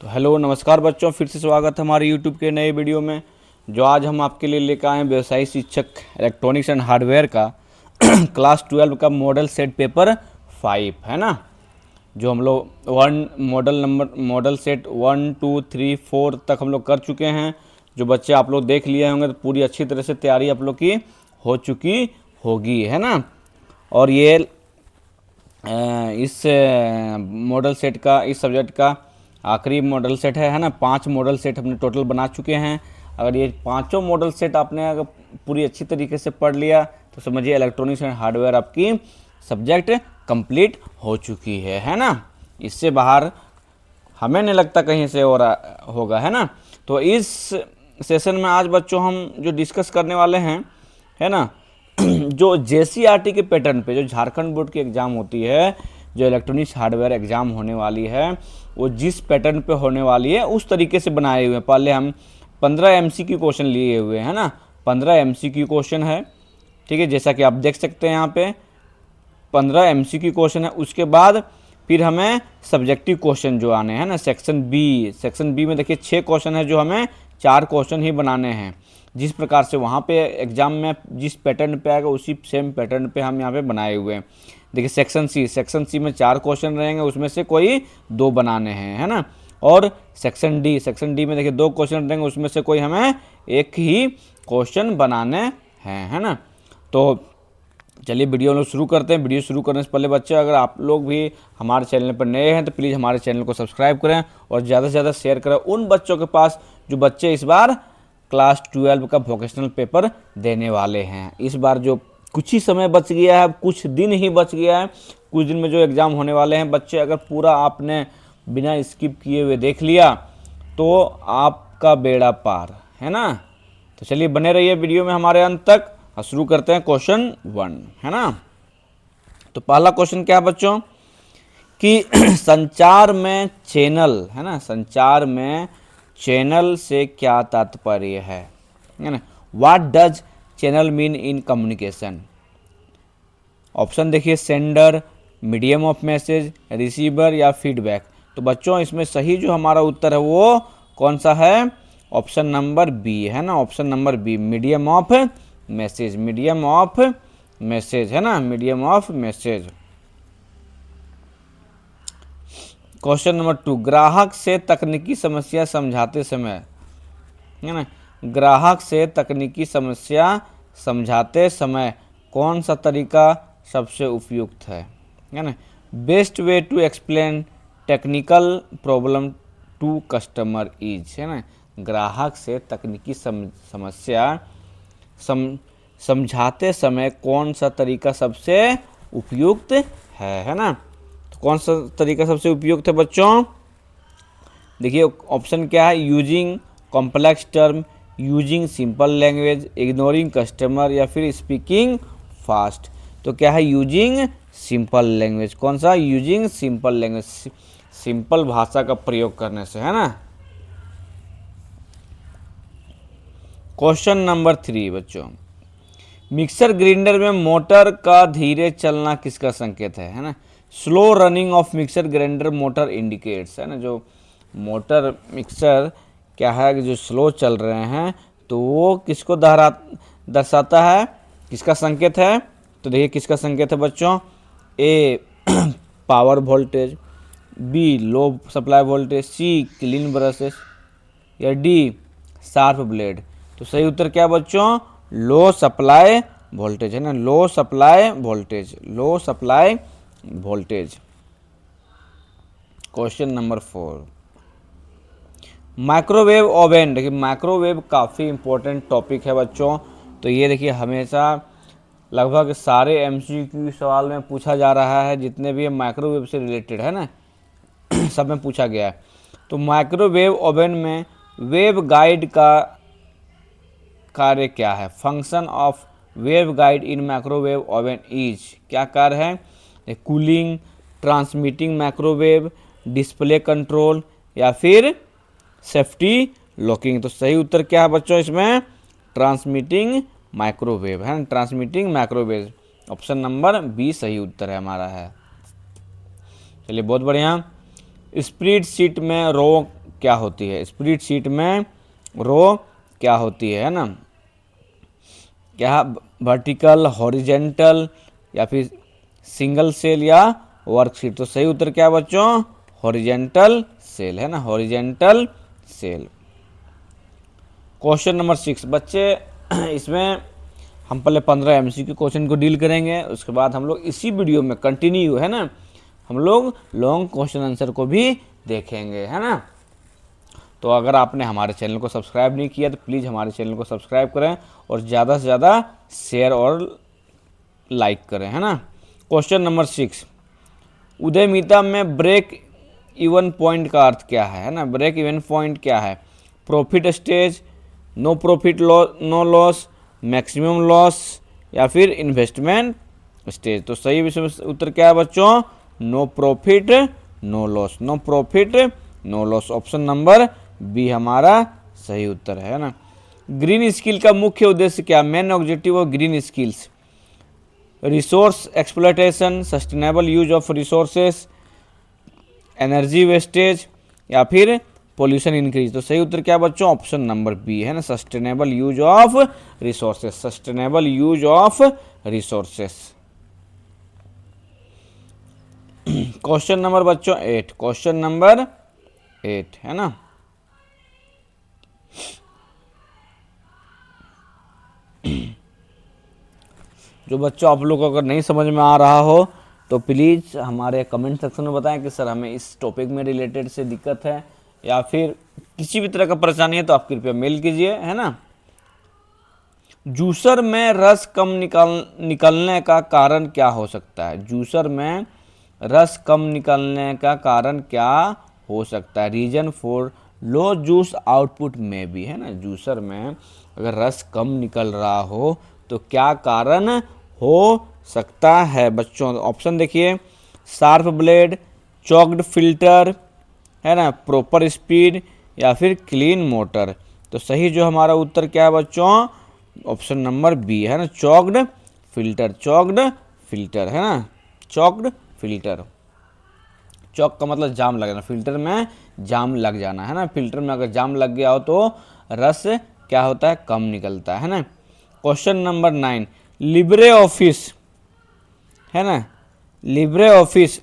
तो हेलो नमस्कार बच्चों, फिर से स्वागत है हमारे यूट्यूब के नए वीडियो में। जो आज हम आपके लिए लेकर आए हैं व्यवसायिक शिक्षक इलेक्ट्रॉनिक्स एंड हार्डवेयर का क्लास 12 का मॉडल सेट पेपर 5 है ना। जो हम लोग मॉडल सेट 1 2 3 4 तक हम लोग कर चुके हैं। जो बच्चे आप लोग देख लिए होंगे तो पूरी अच्छी तरह से तैयारी आप लोग की हो चुकी होगी, है ना। और ये इस मॉडल सेट का, इस सब्जेक्ट का आखिरी मॉडल सेट है ना। 5 मॉडल सेट हमने टोटल बना चुके हैं। अगर ये पांचों मॉडल सेट आपने अगर पूरी अच्छी तरीके से पढ़ लिया तो समझिए इलेक्ट्रॉनिक्स एंड हार्डवेयर आपकी सब्जेक्ट कंप्लीट हो चुकी है ना। इससे बाहर हमें नहीं लगता कहीं से हो रहा होगा, है ना। तो इस सेशन में आज बच्चों हम जो डिस्कस करने वाले हैं, है ना, जो जेसीईआरटी के पैटर्न पे, जो झारखंड बोर्ड की एग्ज़ाम होती है, जो इलेक्ट्रॉनिक्स हार्डवेयर एग्ज़ाम होने वाली है, वो जिस पैटर्न पे होने वाली है उस तरीके से बनाए हुए हैं। पहले हम 15 एमसीक्यू क्वेश्चन लिए हुए हैं ना। 15 एमसीक्यू क्वेश्चन है, ठीक है, जैसा कि आप देख सकते हैं यहाँ पे 15 एमसीक्यू क्वेश्चन है। उसके बाद फिर हमें सब्जेक्टिव क्वेश्चन जो आने हैं ना, सेक्शन बी में देखिए 6 क्वेश्चन है, जो हमें 4 क्वेश्चन ही बनाने हैं। जिस प्रकार से वहाँ पे एग्जाम में जिस पैटर्न पे आएगा उसी सेम पैटर्न पे हम यहाँ पे बनाए हुए हैं। देखिए सेक्शन सी में 4 क्वेश्चन रहेंगे, उसमें से कोई 2 बनाने हैं, है ना। और सेक्शन डी में देखिए 2 क्वेश्चन रहेंगे, उसमें से कोई हमें एक ही क्वेश्चन बनाने हैं, है ना। तो चलिए वीडियो लोग शुरू करते हैं। वीडियो शुरू करने से पहले बच्चे, अगर आप लोग भी हमारे चैनल पर नए हैं तो प्लीज़ हमारे चैनल को सब्सक्राइब करें और ज़्यादा से ज़्यादा शेयर करें उन बच्चों के पास जो बच्चे इस बार क्लास 12 का वोकेशनल पेपर देने वाले हैं। इस बार जो कुछ ही समय बच गया है, कुछ दिन ही बच गया है, कुछ दिन में जो एग्ज़ाम होने वाले हैं बच्चे, अगर पूरा आपने बिना स्किप किए हुए देख लिया तो आपका बेड़ा पार, है ना। तो चलिए बने रहिए वीडियो में हमारे अंत तक। शुरू करते हैं क्वेश्चन 1, है ना। तो पहला क्वेश्चन क्या है बच्चों कि संचार में चैनल, है ना, संचार में चैनल से क्या तात्पर्य है ना। What does channel mean in communication. Option देखिए, sender, medium of message, receiver या फीडबैक। तो बच्चों इसमें सही जो हमारा उत्तर है वो कौन सा है? ऑप्शन नंबर बी, है ना। Option number B, medium of message, medium of message, है ना, medium of message. Question number 2, ग्राहक से तकनीकी समस्या समझाते समय, है ना, ग्राहक से तकनीकी समस्या समझाते समय कौन सा तरीका सबसे उपयुक्त है ना। Best way to explain technical problem to customer is, है ना, ग्राहक से तकनीकी समस्या समझाते समय कौन सा तरीका सबसे उपयुक्त है ना। तो कौन सा तरीका सबसे उपयुक्त है बच्चों? देखिए ऑप्शन क्या है, using complex term, using simple language, ignoring customer या फिर स्पीकिंग फास्ट। तो क्या है? Using simple language. कौन सा? यूजिंग सिंपल लैंग्वेज, सिंपल भाषा का प्रयोग करने से, है ना। क्वेश्चन नंबर 3 बच्चों, मिक्सर ग्राइंडर में मोटर का धीरे चलना किसका संकेत है ना। Slow running of mixer grinder motor indicates, है ना। जो मोटर मिक्सर क्या है कि जो स्लो चल रहे हैं तो वो किसको दर्शाता है, किसका संकेत है? तो देखिए किसका संकेत है बच्चों, ए पावर वोल्टेज, बी लो सप्लाई वोल्टेज, सी क्लीन ब्रशेस या डी शार्प ब्लेड। तो सही उत्तर क्या बच्चों? लो सप्लाई वोल्टेज, है ना, low supply voltage, low supply voltage. Question number 4, microwave oven. देखिए माइक्रोवेव काफ़ी इंपॉर्टेंट टॉपिक है बच्चों। तो ये देखिए हमेशा लगभग सारे एमसीक्यू सवाल में पूछा जा रहा है, जितने भी माइक्रोवेव से रिलेटेड है ना सब में पूछा गया है। तो माइक्रोवेव ओवन में वेव गाइड का कार्य क्या है? Function of wave guide in microwave oven is, क्या कार्य है? Cooling, transmitting microwave, display control या फिर सेफ्टी लॉकिंग। तो सही उत्तर क्या है बच्चों इसमें? ट्रांसमिटिंग माइक्रोवेव, है ना, transmitting microwave. Option number B सही उत्तर है हमारा है। चलिए बहुत बढ़िया। स्प्रेडशीट में रो क्या होती है, स्प्रेडशीट में रो क्या होती है ना, क्या वर्टिकल, हॉरिजेंटल या फिर सिंगल सेल या वर्कशीट। तो सही उत्तर क्या है बच्चों, हॉरिजेंटल सेल है ना, हॉरिजेंटल सेल। क्वेश्चन नंबर 6 बच्चे, इसमें हम पहले 15 MCQ क्वेश्चन को डील करेंगे, उसके बाद हम लोग इसी वीडियो में कंटिन्यू है ना हम लोग लॉन्ग क्वेश्चन आंसर को भी देखेंगे, है ना। तो अगर आपने हमारे चैनल को सब्सक्राइब नहीं किया तो प्लीज़ हमारे चैनल को सब्सक्राइब करें और ज़्यादा से ज़्यादा शेयर और लाइक करें, है ना। क्वेश्चन नंबर 6, उदयमिता में ब्रेक इवन पॉइंट का अर्थ क्या है ना, ब्रेक इवन पॉइंट क्या है, profit stage, no profit no loss, maximum loss या फिर इन्वेस्टमेंट स्टेज। तो सही विषय उत्तर क्या है बच्चों, no profit no loss, no profit no loss. Option number B हमारा सही उत्तर है ना। ग्रीन स्किल का मुख्य उद्देश्य क्या, main objective of green skills, resource exploitation, sustainable use of resources, energy wastage या फिर पोल्यूशन इंक्रीज। तो सही उत्तर क्या बच्चों, ऑप्शन नंबर बी है ना, sustainable use of resources, sustainable use of resources. Question number बच्चों 8, क्वेश्चन नंबर 8 है ना। जो बच्चों आप लोग को अगर नहीं समझ में आ रहा हो तो प्लीज़ हमारे कमेंट सेक्शन में बताएं कि सर हमें इस टॉपिक में रिलेटेड से दिक्कत है या फिर किसी भी तरह का परेशानी है तो आप कृपया मेल कीजिए, है ना। जूसर में रस कम निकलने का कारण क्या हो सकता है, जूसर में रस कम निकलने का कारण क्या हो सकता है, reason for low juice output में भी, है ना। जूसर में अगर रस कम निकल रहा हो तो क्या कारण हो सकता है बच्चों। ऑप्शन देखिए, शार्प ब्लेड, चॉक्ड फिल्टर, है ना, प्रॉपर स्पीड या फिर क्लीन मोटर। तो सही जो हमारा उत्तर क्या है बच्चों, ऑप्शन नंबर बी है ना, चॉक्ड फिल्टर, चॉक्ड फिल्टर है ना, चॉक्ड फिल्टर। चॉक का मतलब जाम लगना, फिल्टर में जाम लग जाना, है ना। फिल्टर में अगर जाम लग गया हो तो रस क्या होता है, कम निकलता है ना। क्वेश्चन नंबर 9, लिब्रे ऑफिस, है ना, लिब्रे ऑफिस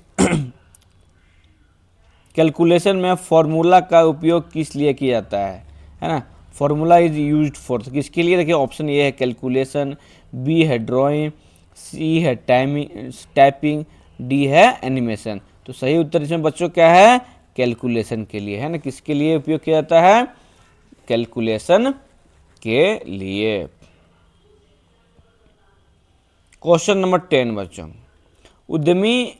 कैलकुलेशन में फॉर्मूला का उपयोग किस लिए किया जाता है ना। फॉर्मूला इज यूज्ड फॉर किसके लिए, देखिए ऑप्शन ए है कैलकुलेशन, बी है ड्राइंग, सी है टाइपिंग, डी है एनिमेशन। तो सही उत्तर इसमें बच्चों क्या है, कैलकुलेशन के लिए, है ना। किसके लिए उपयोग किया जाता है, कैलकुलेशन के लिए। क्वेश्चन नंबर 10 बच्चों, उद्यमी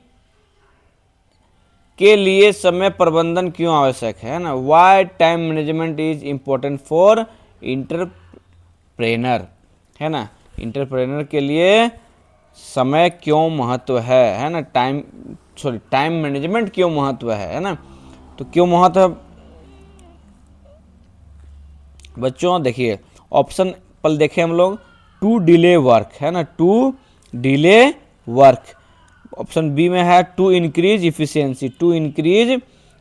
के लिए समय प्रबंधन क्यों आवश्यक है ना, why time management is important for entrepreneur, है ना। इंटरप्रेनर के लिए समय क्यों महत्व है ना, टाइम मैनेजमेंट क्यों महत्व है ना। तो क्यों महत्व है बच्चों, देखिए ऑप्शन पर देखें हम लोग, टू डिले वर्क, है ना, to delay work. Option B में है to increase efficiency, to increase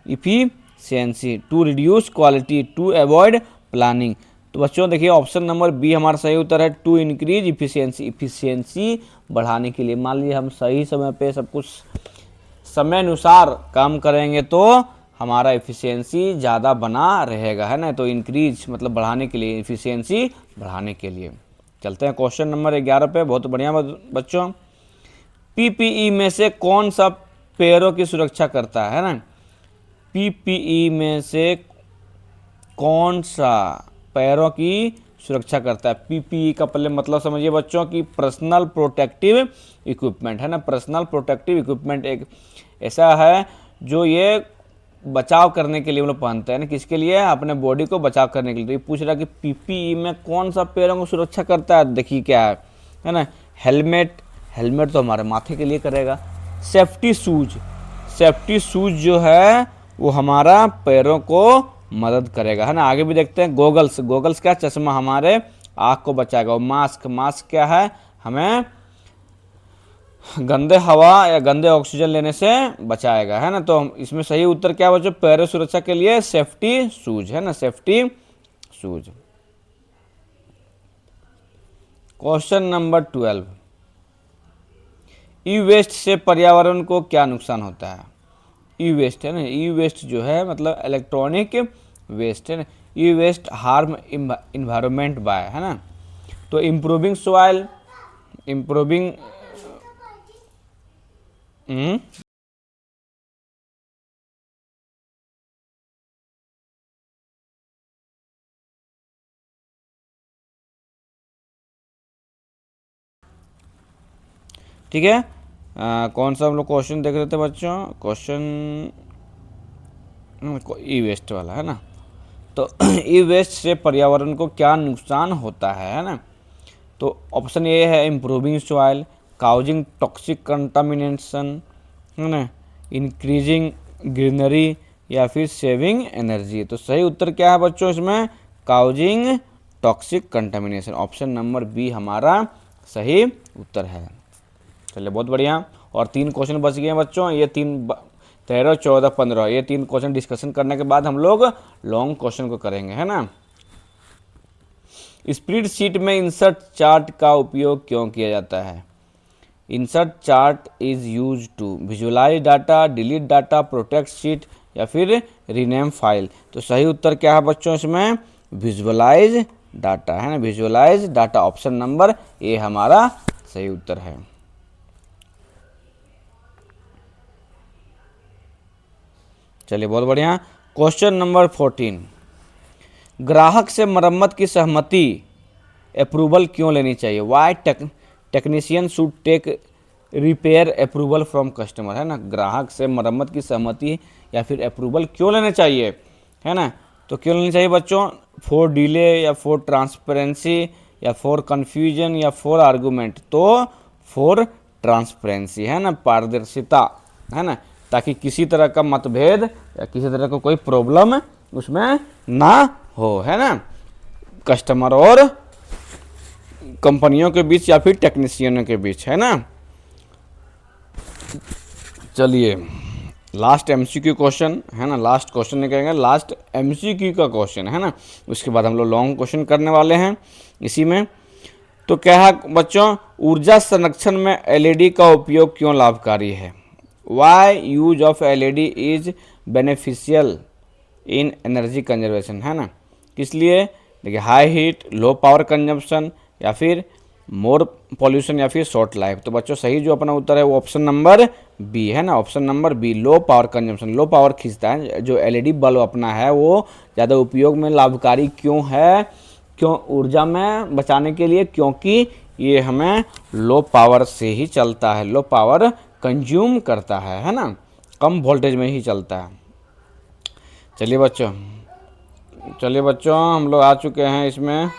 efficiency, to reduce quality, to avoid planning. तो बच्चों देखिए ऑप्शन नंबर बी हमारा सही उत्तर है, टू इंक्रीज इफिशियंसी, इफिशियंसी बढ़ाने के लिए। मान लीजिए हम सही समय पे सब कुछ समय अनुसार काम करेंगे तो हमारा इफिशियंसी ज़्यादा बना रहेगा, है ना। तो इंक्रीज मतलब बढ़ाने के लिए, इफिशियंसी बढ़ाने के लिए। चलते हैं क्वेश्चन नंबर 11 पे, बहुत बढ़िया बच्चों। पीपीई में से कौन सा पैरों की सुरक्षा करता है ना, पीपीई में से कौन सा पैरों की सुरक्षा करता है। पीपीई का पहले मतलब समझिए बच्चों की पर्सनल प्रोटेक्टिव इक्विपमेंट, है ना। पर्सनल प्रोटेक्टिव इक्विपमेंट एक ऐसा है जो ये बचाव करने के लिए हम लोग पहनते हैं ना, किसके लिए, अपने बॉडी को बचाव करने के लिए। तो ये पूछ रहा कि पीपीई में कौन सा पैरों को सुरक्षा करता है, देखिए क्या है ना। हेलमेट, हेलमेट तो हमारे माथे के लिए करेगा। सेफ्टी शूज, सेफ्टी शूज जो है वो हमारा पैरों को मदद करेगा, है ना। आगे भी देखते हैं, गोगल्स, गोगल्स क्या, चश्मा हमारे आँख को बचाएगा। और मास्क, मास्क क्या है, हमें गंदे हवा या गंदे ऑक्सीजन लेने से बचाएगा, है ना। तो इसमें सही उत्तर क्या बच्चों, पैरों सुरक्षा के लिए सेफ्टी शूज, है ना, सेफ्टी शूज। क्वेश्चन नंबर 12, ई वेस्ट से पर्यावरण को क्या नुकसान होता है। ई वेस्ट है ना, ई वेस्ट जो है मतलब इलेक्ट्रॉनिक वेस्ट है ना। ई वेस्ट हार्म इन्वायरमेंट बाय, है ना। तो इम्प्रूविंग सॉइल, इम्प्रूविंग ठीक है। कौन सा हम लोग क्वेश्चन देख रहे थे बच्चों, क्वेश्चन ई वेस्ट वाला, है ना। तो ई वेस्ट से पर्यावरण को क्या नुकसान होता है ना। तो ऑप्शन ए है improving soil, causing toxic contamination, है ना, इंक्रीजिंग ग्रीनरी, या फिर सेविंग एनर्जी। तो सही उत्तर क्या है बच्चों इसमें, causing toxic contamination. Option number B हमारा सही उत्तर है। चलिए बहुत बढ़िया। और 3 क्वेश्चन बच गए हैं बच्चों, ये 13, 14, 15, ये 3 क्वेश्चन डिस्कशन करने के बाद हम लोग लॉन्ग क्वेश्चन को करेंगे, है ना। स्प्रेडशीट में इंसर्ट चार्ट का उपयोग क्यों किया जाता है। Insert chart is use to visualise data, delete data, protect sheet, या फिर रीनेम फाइल। तो सही उत्तर क्या है बच्चों इसमें, विजुअलाइज डाटा, है ना, visualise data. Option number A हमारा सही उत्तर है। चलिए बहुत बढ़िया। क्वेश्चन नंबर 14, ग्राहक से मरम्मत की सहमति अप्रूवल क्यों लेनी चाहिए। Why technician should take repair approval from customer, है ना। ग्राहक से मरम्मत की सहमति या फिर अप्रूवल क्यों लेने चाहिए, है ना। तो क्यों लेनी चाहिए बच्चों, फॉर डिले, या फॉर ट्रांसपेरेंसी, या फॉर कन्फ्यूजन, या फॉर आर्गूमेंट। तो फॉर ट्रांसपेरेंसी, है ना, पारदर्शिता, है ना, ताकि किसी तरह का मतभेद या किसी तरह का कोई प्रॉब्लम उसमें ना हो, है ना, कस्टमर और कंपनियों के बीच या फिर टेक्नीशियनों के बीच, है ना। चलिए लास्ट एमसीक्यू क्वेश्चन, है ना, लास्ट क्वेश्चन नहीं कहेंगे, लास्ट एमसीक्यू का क्वेश्चन, है ना। उसके बाद हम लोग लॉन्ग क्वेश्चन करने वाले हैं इसी में। तो क्या है बच्चों, ऊर्जा संरक्षण में एलईडी का उपयोग क्यों लाभकारी है। Why use of LED is beneficial in energy conservation, है ना। किस लिए, देखिए high heat, low power consumption, या फिर मोर पॉल्यूशन, या फिर शॉर्ट लाइफ। तो बच्चों सही जो अपना उत्तर है वो ऑप्शन नंबर बी, है ना, option number B, low power consumption. Low power खींचता है जो एलईडी बल्ब अपना है वो ज़्यादा उपयोग में लाभकारी क्यों है, क्यों, ऊर्जा में बचाने के लिए, क्योंकि ये हमें लो पावर से ही चलता है, लो पावर कंज्यूम करता है ना, कम वोल्टेज में ही चलता है। चलिए बच्चों हम लोग आ चुके हैं इसमें।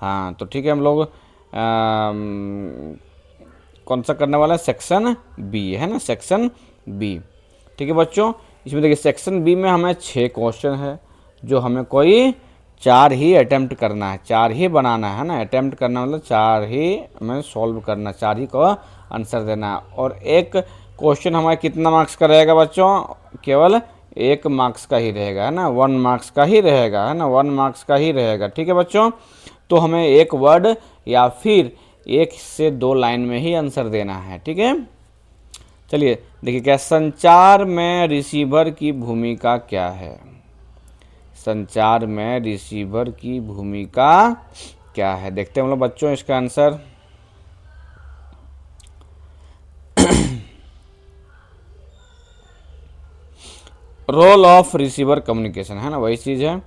हाँ तो ठीक है, हम लोग कौन सा करने वाला है, सेक्शन बी, है ना, सेक्शन बी। ठीक है बच्चों, इसमें देखिए सेक्शन बी में हमें 6 क्वेश्चन है जो हमें कोई 4 ही अटेम्प्ट करना है, 4 ही बनाना है ना। अटेम्प्ट करना मतलब 4 ही हमें सॉल्व करना, 4 ही को आंसर देना है। और एक क्वेश्चन हमारा कितना मार्क्स का रहेगा बच्चों, केवल 1 मार्क्स का ही रहेगा, है ना, 1 मार्क्स का ही रहेगा, है ना, 1 मार्क्स का ही रहेगा। ठीक है बच्चों, तो हमें 1 वर्ड या फिर 1 से 2 लाइन में ही आंसर देना है। ठीक है, चलिए देखिए क्या, संचार में रिसीवर की भूमिका क्या है। संचार में रिसीवर की भूमिका क्या है, देखते हैं हम लोग बच्चों इसका answer. Role of receiver communication, है ना, वही चीज़ है।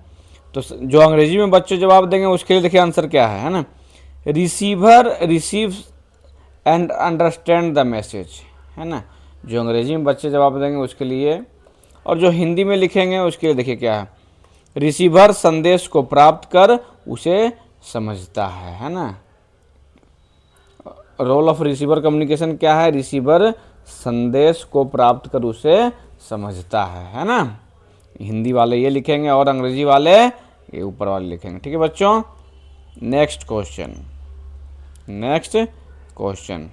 तो जो अंग्रेजी में बच्चों जवाब देंगे उसके लिए देखिए आंसर क्या है ना, receiver receives and understand the message, है ना। जो अंग्रेजी में बच्चे जवाब देंगे उसके लिए, और जो हिंदी में लिखेंगे उसके लिए देखिए क्या है, रिसीवर संदेश को प्राप्त कर उसे समझता है ना। रोल ऑफ रिसीवर कम्युनिकेशन क्या है, रिसीवर संदेश को प्राप्त कर उसे समझता है ना। हिंदी वाले ये लिखेंगे और अंग्रेजी वाले ये ऊपर वाले लिखेंगे। ठीक है बच्चों, next question, next question,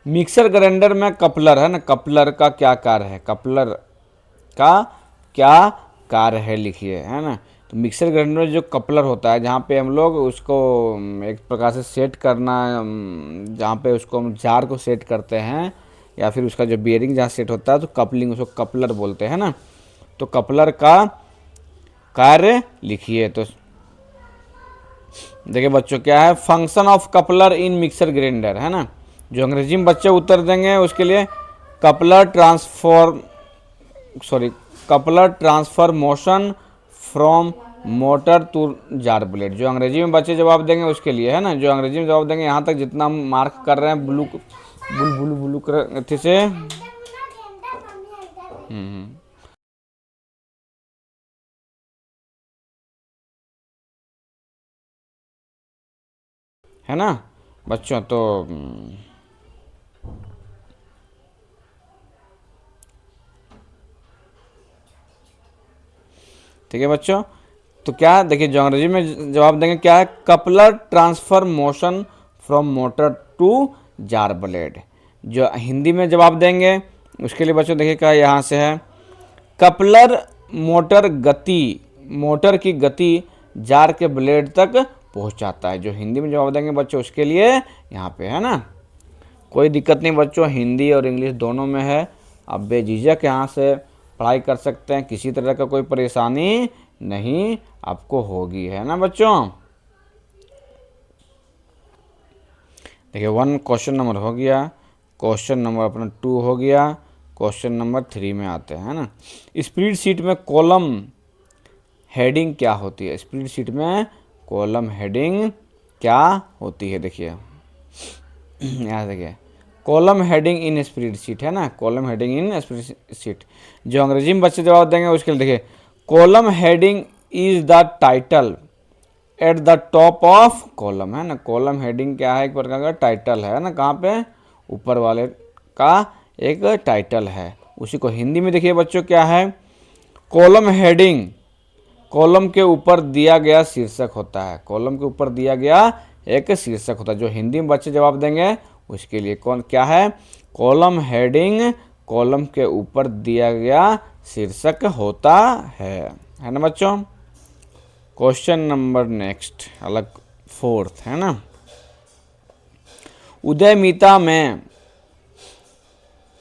mixer grinder में कपलर है ना, कपलर का क्या कार्य है, कपलर का क्या कार्य है लिखिए, है ना। तो मिक्सर ग्राइंडर में जो कपलर होता है, जहाँ पे हम लोग उसको एक प्रकार से सेट करना, जहाँ पे उसको हम जार को सेट करते हैं, या फिर उसका जो बियरिंग जहाँ सेट होता है, तो कपलिंग, उसको कपलर बोलते हैं ना। तो कपलर का कार्य लिखिए। तो देखिए बच्चों, क्या है function of coupler in mixer grinder, है ना। जो अंग्रेजी में बच्चे उत्तर देंगे उसके लिए coupler transform, sorry, coupler transfer motion from motor to jar blade. जो अंग्रेजी में बच्चे जवाब देंगे उसके लिए, है ना, जो अंग्रेजी में जवाब देंगे, यहाँ तक जितना हम मार्क कर रहे हैं ब्लू ब्लू ब्लू ब्लू अथी से, है ना बच्चों। तो ठीक है बच्चों। तो क्या देखिए, जो अंग्रेजी में जवाब देंगे क्या है, coupler transfer motion from motor to jar blade. जो हिंदी में जवाब देंगे उसके लिए बच्चों देखिए क्या यहाँ से है, कपलर मोटर गति, मोटर की गति जार के ब्लेड तक पहुँचाता है। जो हिंदी में जवाब देंगे बच्चों उसके लिए यहाँ पे, है ना। कोई दिक्कत नहीं बच्चों, हिंदी और इंग्लिश दोनों में है, आप बेझिझक यहाँ से पढ़ाई कर सकते हैं, किसी तरह का कोई परेशानी नहीं आपको होगी, है ना बच्चों। देखिए 1 क्वेश्चन नंबर हो गया, क्वेश्चन नंबर अपना 2 हो गया, क्वेश्चन नंबर 3 में आते हैं, है ना। स्प्रेड शीट में कॉलम हेडिंग क्या होती है, स्प्रेड शीट में कॉलम हेडिंग क्या होती है, देखिए यहाँ देखिए, कॉलम हेडिंग इन स्प्रेड शीट, है ना, कॉलम हेडिंग इन स्प्रेड शीट। जो अंग्रेजी में बच्चे जवाब देंगे उसके लिए देखिए, column heading is the title at the top of column, है ना। कॉलम हेडिंग क्या है, एक प्रकार का टाइटल है ना, कहाँ पे, ऊपर वाले का एक टाइटल है। उसी को हिंदी में देखिए बच्चों क्या है, कॉलम हेडिंग कॉलम के ऊपर दिया गया शीर्षक होता है, कॉलम के ऊपर दिया गया एक शीर्षक होता है। जो हिंदी में बच्चे जवाब देंगे उसके लिए कौन क्या है, कॉलम हेडिंग कॉलम के ऊपर दिया गया शीर्षक होता है ना बच्चों। क्वेश्चन नंबर नेक्स्ट अलग 4th, है ना। उद्यमिता में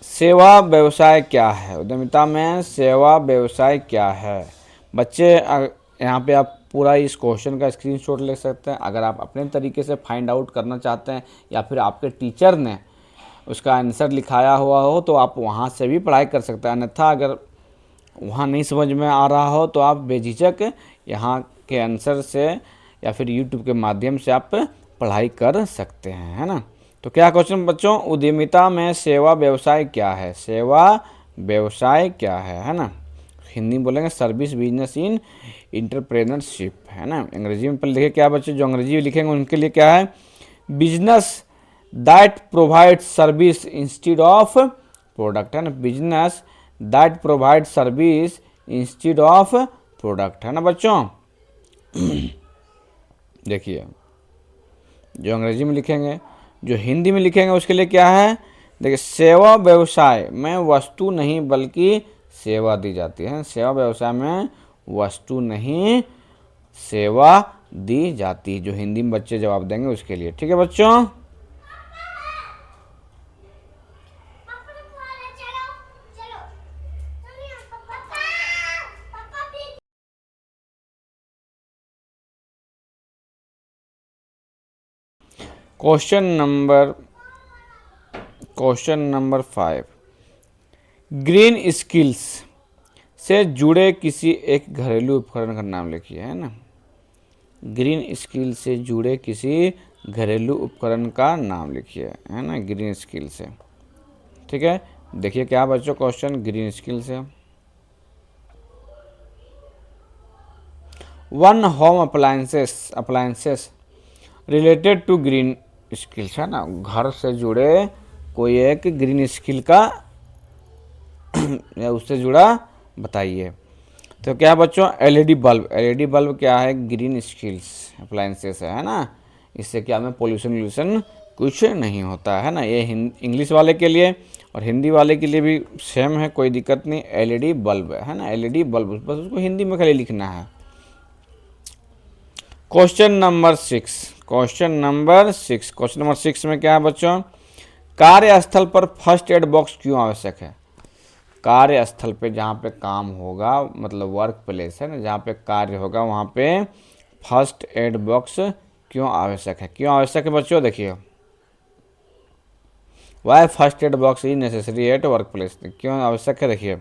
सेवा व्यवसाय क्या है, उद्यमिता में सेवा व्यवसाय क्या है बच्चे। यहाँ पे आप पूरा इस क्वेश्चन का स्क्रीनशॉट ले सकते हैं। अगर आप अपने तरीके से फाइंड आउट करना चाहते हैं, या फिर आपके टीचर ने उसका आंसर लिखाया हुआ हो, तो आप वहाँ से भी पढ़ाई कर सकते हैं। अन्यथा अगर वहाँ नहीं समझ में आ रहा हो तो आप बेझिझक यहाँ के आंसर से या फिर यूट्यूब के माध्यम से आप पढ़ाई कर सकते हैं, है ना। तो क्या क्वेश्चन बच्चों, उद्यमिता में सेवा व्यवसाय क्या है, सेवा व्यवसाय क्या है ना। हिंदी में बोलेंगे सर्विस बिजनेस इन इंटरप्रेन्योरशिप, है ना। अंग्रेजी में पहले लिखे क्या बच्चे, जो अंग्रेजी में लिखेंगे उनके लिए क्या है, business that provide service instead of product, है ना, business that provide service instead of product, है ना बच्चों। देखिए जो अंग्रेजी में लिखेंगे, जो हिंदी में लिखेंगे उसके लिए क्या है, देखिए सेवा व्यवसाय में वस्तु नहीं बल्कि सेवा दी जाती है, सेवा व्यवसाय में वस्तु नहीं सेवा दी जाती है। जो हिंदी में बच्चे जवाब देंगे उसके लिए, ठीक है बच्चों। क्वेश्चन नंबर 5, ग्रीन स्किल्स से जुड़े किसी एक घरेलू उपकरण का नाम लिखिए, है ना। ग्रीन स्किल से जुड़े किसी घरेलू उपकरण का नाम लिखिए, है ना, ग्रीन स्किल से, ठीक है। देखिए क्या बच्चों क्वेश्चन, ग्रीन स्किल से 1 home appliances related to green skills, है ना, घर से जुड़े कोई एक ग्रीन स्किल का या उससे जुड़ा बताइए। तो क्या है बच्चों, एलईडी बल्ब। एलईडी बल्ब क्या है, ग्रीन स्किल्स अप्लायंसेस है ना। इससे क्या हमें पोल्यूशन व्यूशन कुछ नहीं होता है ना। ये इंग्लिश वाले के लिए और हिंदी वाले के लिए भी सेम है, कोई दिक्कत नहीं। एलईडी बल्ब है ना, एलईडी बल्ब, बस उसको हिंदी में खाली लिखना है। Question number 6, question number 6, question number 6 में क्या है बच्चों, कार्यस्थल पर फर्स्ट एड बॉक्स क्यों आवश्यक है। कार्यस्थल पे जहाँ पे काम होगा, मतलब वर्क प्लेस है ना, जहाँ पे कार्य होगा वहाँ पे फर्स्ट एड बॉक्स क्यों आवश्यक है। क्यों आवश्यक है बच्चों, देखिए, why first aid box is necessary at work place, क्यों आवश्यक है, देखिए,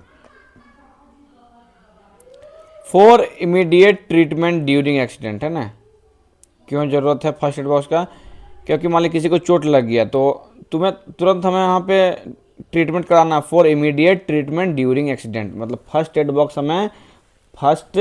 for immediate treatment during accident है ना। क्यों जरूरत है फर्स्ट एड बॉक्स का, क्योंकि मान ली किसी को चोट लग गया तो तुम्हें तुरंत हमें यहाँ पे ट्रीटमेंट कराना। For immediate treatment during accident, मतलब फर्स्ट एड बॉक्स हमें फर्स्ट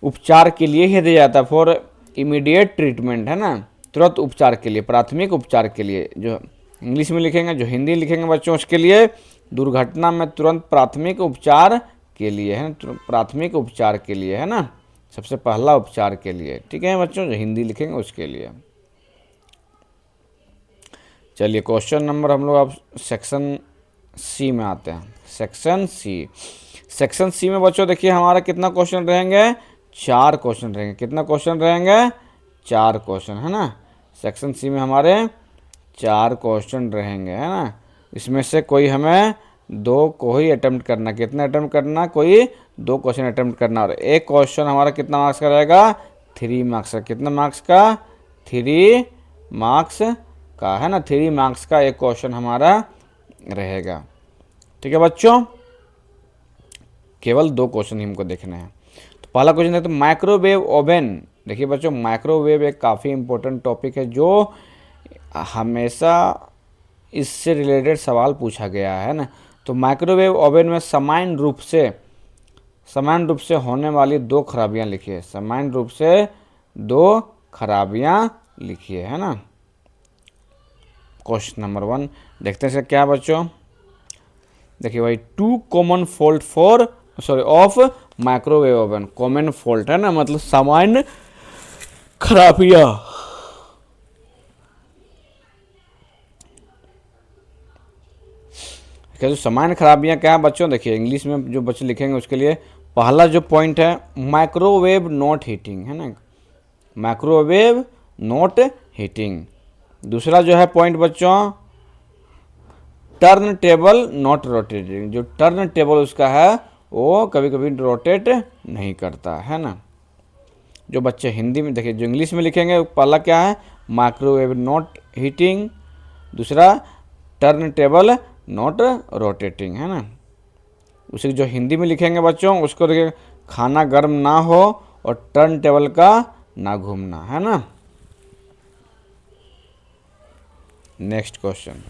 उपचार के लिए ही दिया जाता है। फॉर इमीडिएट ट्रीटमेंट है ना, तुरंत उपचार के लिए, प्राथमिक उपचार के लिए। जो इंग्लिश में लिखेंगे, जो हिंदी लिखेंगे बच्चों, उसके लिए दुर्घटना में तुरंत प्राथमिक उपचार के लिए है, प्राथमिक उपचार के लिए है ना, सबसे पहला उपचार के लिए। ठीक है बच्चों, जो हिंदी लिखेंगे उसके लिए। चलिए क्वेश्चन नंबर हम लोग अब सेक्शन सी में आते हैं। सेक्शन सी, सेक्शन सी में बच्चों देखिए हमारा कितना क्वेश्चन रहेंगे, 4 क्वेश्चन रहेंगे। कितना क्वेश्चन रहेंगे, 4 क्वेश्चन है ना। सेक्शन सी में हमारे 4 क्वेश्चन रहेंगे है ना। इसमें से कोई हमें 2 को ही अटेम्प्ट करना। कितना अटेम्प्ट करना, कोई 2 क्वेश्चन अटेम्प्ट करना। और एक क्वेश्चन हमारा कितना मार्क्स का रहेगा, 3 मार्क्स का। कितना मार्क्स का, 3 मार्क्स का है ना। 3 मार्क्स का एक क्वेश्चन हमारा रहेगा। ठीक है बच्चों, केवल 2 क्वेश्चन ही हमको देखने हैं। तो पहला क्वेश्चन है तो माइक्रोवेव ओवन। देखिए बच्चों, माइक्रोवेव एक काफ़ी इंपॉर्टेंट टॉपिक है जो हमेशा इससे रिलेटेड सवाल पूछा गया है ना। तो माइक्रोवेव ओवन में समान रूप से होने वाली 2 खराबियां लिखिए। समान रूप से 2 खराबियां लिखिए है ना। क्वेश्चन नंबर 1 देखते हैं क्या बच्चों। देखिए भाई, 2 common fault of microwave oven. Common fault है ना, मतलब सामान्य खराबियां। जो सामान्य खराबियां क्या है बच्चों, देखिए इंग्लिश में जो बच्चे लिखेंगे उसके लिए पहला जो पॉइंट है, माइक्रोवेव नॉट हीटिंग है ना, माइक्रोवेव नॉट हीटिंग। दूसरा जो है पॉइंट बच्चों, टर्न टेबल नॉट रोटेटिंग। जो टर्न टेबल उसका है वो कभी कभी रोटेट नहीं करता है ना। जो बच्चे हिंदी में देखिए, जो इंग्लिश में लिखेंगे पहला क्या है, माइक्रोवेव नॉट हीटिंग, दूसरा टर्न टेबल नॉट रोटेटिंग है ना। उसे जो हिंदी में लिखेंगे बच्चों उसको देखिए, खाना गर्म ना हो और टर्न टेबल का ना घूमना है ना। नेक्स्ट क्वेश्चन,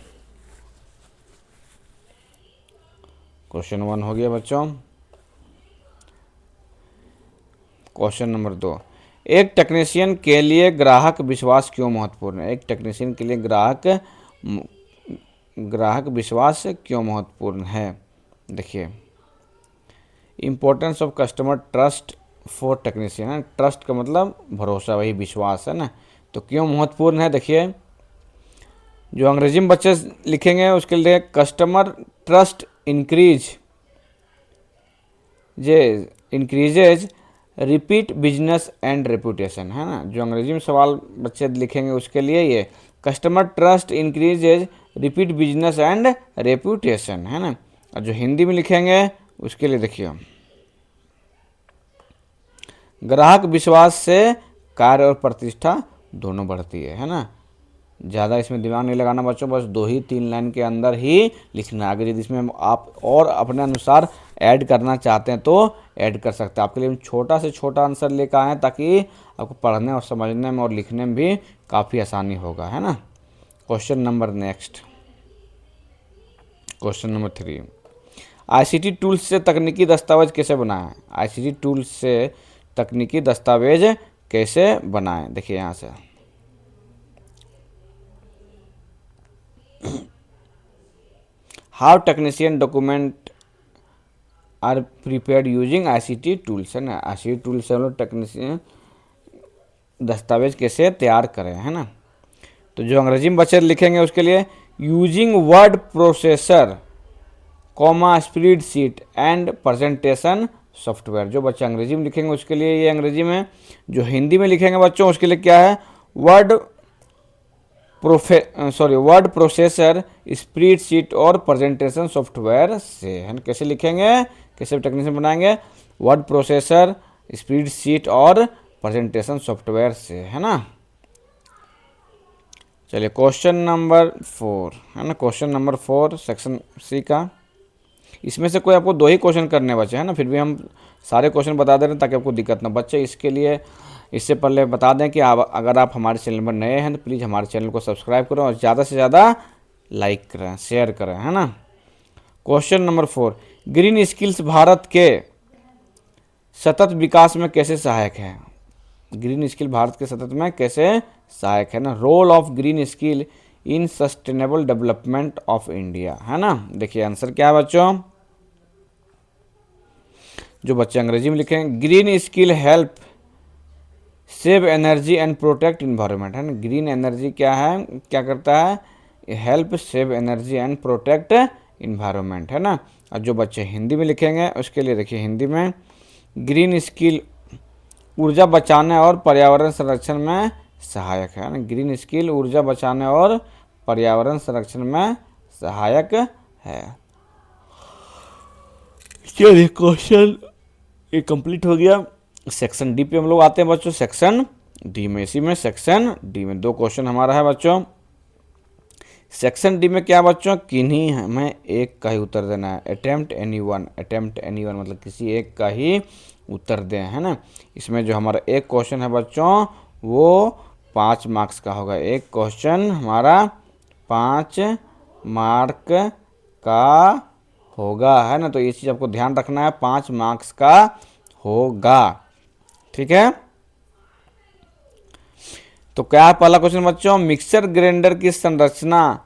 क्वेश्चन 1 हो गया बच्चों। क्वेश्चन नंबर 2, एक टेक्नीशियन के लिए ग्राहक विश्वास क्यों महत्वपूर्ण है। एक टेक्नीशियन के लिए ग्राहक विश्वास क्यों महत्वपूर्ण है। देखिए, importance of customer trust for technician है। ट्रस्ट का मतलब भरोसा, वही विश्वास है ना। तो क्यों महत्वपूर्ण है, देखिए जो अंग्रेजी में बच्चे लिखेंगे उसके लिए customer trust increases repeat business and reputation है ना। जो अंग्रेजी में सवाल बच्चे लिखेंगे उसके लिए ये customer trust increases repeat business and reputation है ना। और जो हिंदी में लिखेंगे उसके लिए देखिए, ग्राहक विश्वास से कार्य और प्रतिष्ठा दोनों बढ़ती है ना। ज़्यादा इसमें दिमाग नहीं लगाना बच्चों, बस 2 ही 3 लाइन के अंदर ही लिखना। अगर यदि इसमें आप और अपने अनुसार ऐड करना चाहते हैं तो ऐड कर सकते हैं। आपके लिए हम छोटा से छोटा आंसर लेकर आए हैं ताकि आपको पढ़ने और समझने में और लिखने में भी काफ़ी आसानी होगा है ना। Question number next, question number 3, ICT tools से तकनीकी दस्तावेज कैसे बनाएं। आईसीटी टूल्स से तकनीकी दस्तावेज कैसे बनाएं, देखिए यहाँ से how technician document are prepared using ICT tools, है ना। ICT टूल्स से हम लोग टेक्नीशियन दस्तावेज कैसे तैयार करें, है ना। तो जो अंग्रेजी में बच्चे लिखेंगे उसके लिए using word processor comma spread sheet and presentation software. जो बच्चे अंग्रेजी में लिखेंगे उसके लिए ये अंग्रेजी में, जो हिंदी में लिखेंगे बच्चों उसके लिए क्या है, वर्ड प्रोसेसर स्प्रेड शीट और प्रेजेंटेशन सॉफ्टवेयर से, है ना। कैसे लिखेंगे, कैसे टेक्नीशियन बनाएंगे, वर्ड प्रोसेसर स्प्रेड शीट और प्रेजेंटेशन सॉफ्टवेयर से, है ना। चलिए क्वेश्चन नंबर 4, है ना। क्वेश्चन नंबर 4 सेक्शन सी का, इसमें से कोई आपको 2 ही क्वेश्चन करने बचे, हैं ना। फिर भी हम सारे क्वेश्चन बता दे रहे हैं ताकि आपको दिक्कत ना बच्चे। इसके लिए इससे पहले बता दें कि अगर आप हमारे चैनल पर नए हैं तो प्लीज़ हमारे चैनल को सब्सक्राइब करें और ज़्यादा से ज़्यादा लाइक करें, शेयर करें, है ना। Question number 4, green skills Bharat के सतत विकास में कैसे सहायक है। ग्रीन स्किल भारत के सतत में कैसे सहायक है ना। Role of green skill in sustainable development of India, है ना। देखिए आंसर क्या है बच्चों, जो बच्चे अंग्रेजी में लिखें, green skill help save energy and protect environment, है ना। ग्रीन एनर्जी क्या है, क्या करता है, help save energy and protect environment, है ना। और जो बच्चे हिंदी में लिखेंगे उसके लिए देखिए हिंदी में, ग्रीन स्किल ऊर्जा बचाने और पर्यावरण संरक्षण में सहायक है ना। ग्रीन स्किल ऊर्जा बचाने और पर्यावरण संरक्षण में सहायक है। चलिए क्वेश्चन ये कंप्लीट हो गया। सेक्शन डी पे हम लोग आते हैं बच्चों। सेक्शन डी में, इसी में सेक्शन डी में 2 क्वेश्चन हमारा है बच्चों। सेक्शन डी में क्या बच्चों, किन्हीं हमें एक का ही उत्तर देना है। अटेम्प्ट एनी वन मतलब किसी एक का ही उत्तर दें, है ना। इसमें जो हमारा एक क्वेश्चन है बच्चों वो 5 मार्क्स का होगा। एक क्वेश्चन हमारा 5 मार्क का होगा, है ना। तो ये चीज़ आपको ध्यान रखना है, 5 मार्क्स का होगा, ठीक है। तो क्या है पहला क्वेश्चन बच्चों, मिक्सर ग्राइंडर की संरचना,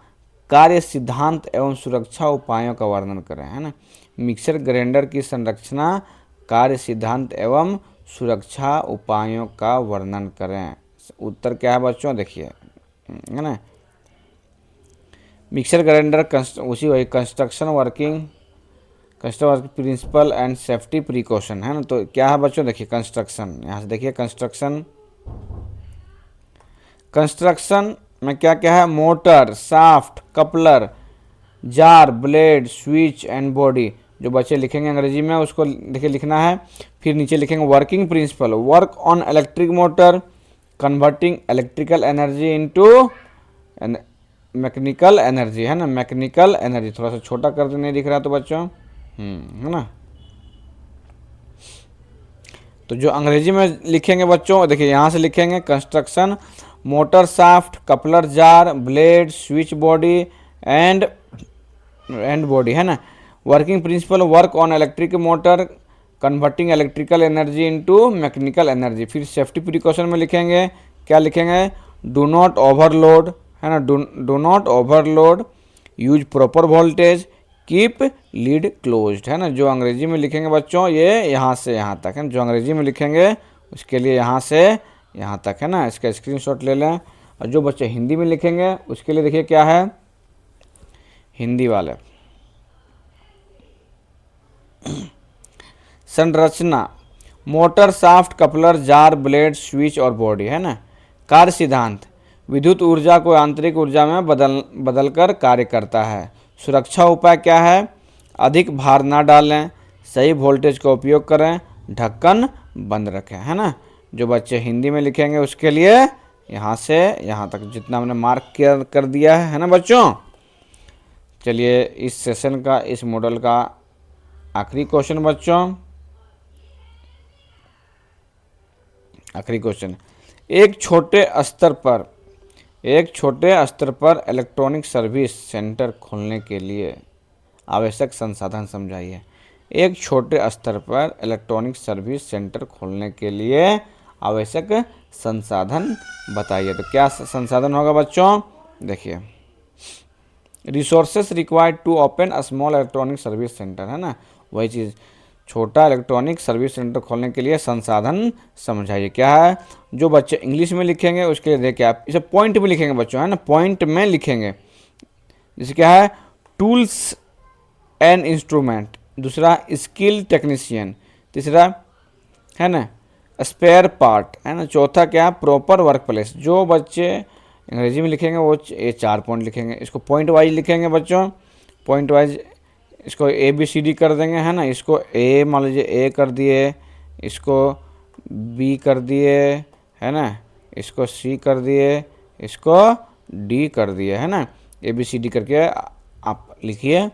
कार्य सिद्धांत एवं सुरक्षा उपायों का वर्णन करें, है ना। मिक्सर ग्राइंडर की संरचना, कार्य सिद्धांत एवं सुरक्षा उपायों का वर्णन करें। उत्तर क्या है बच्चों, देखिए, है ना। मिक्सर ग्राइंडर उसी वही construction working principle and safety precaution, है ना। तो क्या है बच्चों, देखिए कंस्ट्रक्शन, यहाँ से देखिए कंस्ट्रक्शन में क्या क्या है, motor, shaft, coupler, jar, blade, switch and body. जो बच्चे लिखेंगे अंग्रेजी में उसको देखिए लिखना है। फिर नीचे लिखेंगे working principle, work on electric motor, converting electrical energy into mechanical energy, है ना। मैकेनिकल एनर्जी थोड़ा सा छोटा कर दे, नहीं दिख रहा तो बच्चों, है ना। तो जो अंग्रेजी में लिखेंगे बच्चों, देखिए यहाँ से लिखेंगे construction, motor, shaft, coupler, jar, blade, switch body and body, है ना। Working principle, work on electric motor, converting electrical energy into mechanical energy. फिर सेफ्टी प्रिकॉशन में लिखेंगे, क्या लिखेंगे, डू नॉट ओवरलोड, है ना। Do not overload, use proper voltage, keep lead closed, है ना। जो अंग्रेजी में लिखेंगे बच्चों ये यहाँ से यहाँ तक है, जो अंग्रेजी में लिखेंगे उसके लिए यहाँ से यहाँ तक, है ना। इसका स्क्रीनशॉट ले लें। और जो बच्चे हिंदी में लिखेंगे उसके लिए देखिए क्या है, हिंदी वाले, संरचना, motor, shaft, coupler, jar, blade, switch और बॉडी, है ना। कार्य सिद्धांत, विद्युत ऊर्जा को आंतरिक ऊर्जा में बदलकर कार्य करता है। सुरक्षा उपाय क्या है, अधिक भार ना डालें, सही वोल्टेज का उपयोग करें, ढक्कन बंद रखें, है ना। जो बच्चे हिंदी में लिखेंगे उसके लिए यहाँ से यहाँ तक जितना हमने मार्क कर दिया है ना बच्चों। चलिए इस सेशन का, इस मॉडल का आखिरी क्वेश्चन बच्चों, आखिरी क्वेश्चन, एक छोटे स्तर पर इलेक्ट्रॉनिक सर्विस सेंटर खोलने के लिए आवश्यक संसाधन समझाइए। एक छोटे स्तर पर इलेक्ट्रॉनिक सर्विस सेंटर खोलने के लिए आवश्यक संसाधन बताइए। तो क्या संसाधन होगा बच्चों, देखिए, resources required to open a small electronic service centre, है ना। वही चीज़, छोटा इलेक्ट्रॉनिक सर्विस सेंटर खोलने के लिए संसाधन समझाइए। क्या है, जो बच्चे इंग्लिश में लिखेंगे उसके लिए देखिए आप इसे पॉइंट में लिखेंगे बच्चों, है ना, पॉइंट में लिखेंगे। जैसे क्या है, टूल्स एंड इंस्ट्रूमेंट, दूसरा स्किल टेक्नीशियन, तीसरा है ना स्पेयर पार्ट, है ना, चौथा क्या है प्रॉपर वर्क प्लेस। जो बच्चे अंग्रेजी में लिखेंगे वो ये 4 पॉइंट लिखेंगे, इसको पॉइंट वाइज लिखेंगे बच्चों, पॉइंट वाइज इसको ABCD कर देंगे, है ना, इसको ए मान लीजिए ए कर दिए, इसको B कर दिए, है ना, इसको C कर दिए, इसको D कर दिए, है ना, ABCD करके आप लिखिए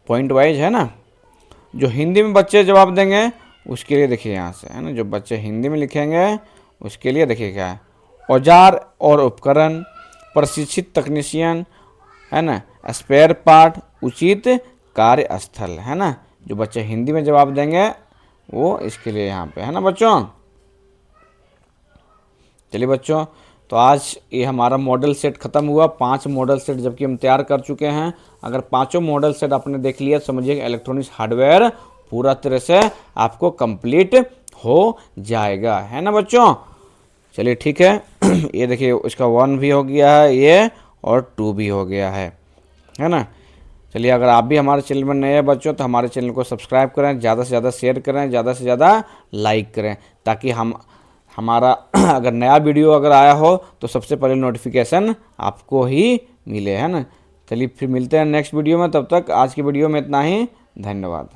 पॉइंट वाइज, है ना। जो हिंदी में बच्चे जवाब देंगे उसके लिए देखिए यहाँ से, है ना, जो बच्चे हिंदी में लिखेंगे उसके लिए देखिए क्या है, औजार और उपकरण, प्रशिक्षित तकनीशियन, है ना, स्पेयर पार्ट, उचित कार्यस्थल, है ना। जो बच्चे हिंदी में जवाब देंगे वो इसके लिए यहाँ पे, है ना बच्चों। चलिए बच्चों, तो आज ये हमारा मॉडल सेट ख़त्म हुआ। 5 मॉडल सेट जबकि हम तैयार कर चुके हैं। अगर 5 मॉडल सेट आपने देख लिया समझिए इलेक्ट्रॉनिक्स हार्डवेयर पूरा तरह से आपको कंप्लीट हो जाएगा, है ना बच्चों। चलिए ठीक है ये देखिए इसका 1 भी हो गया है ये, और 2 भी हो गया है ना। चलिए, अगर आप भी हमारे चैनल में नए हैं बच्चों तो हमारे चैनल को सब्सक्राइब करें, ज़्यादा से ज़्यादा शेयर करें, ज़्यादा से ज़्यादा लाइक करें, ताकि हमारा अगर नया वीडियो अगर आया हो तो सबसे पहले नोटिफिकेशन आपको ही मिले, है ना। चलिए फिर मिलते हैं नेक्स्ट वीडियो में, तब तक आज की वीडियो में इतना ही, धन्यवाद।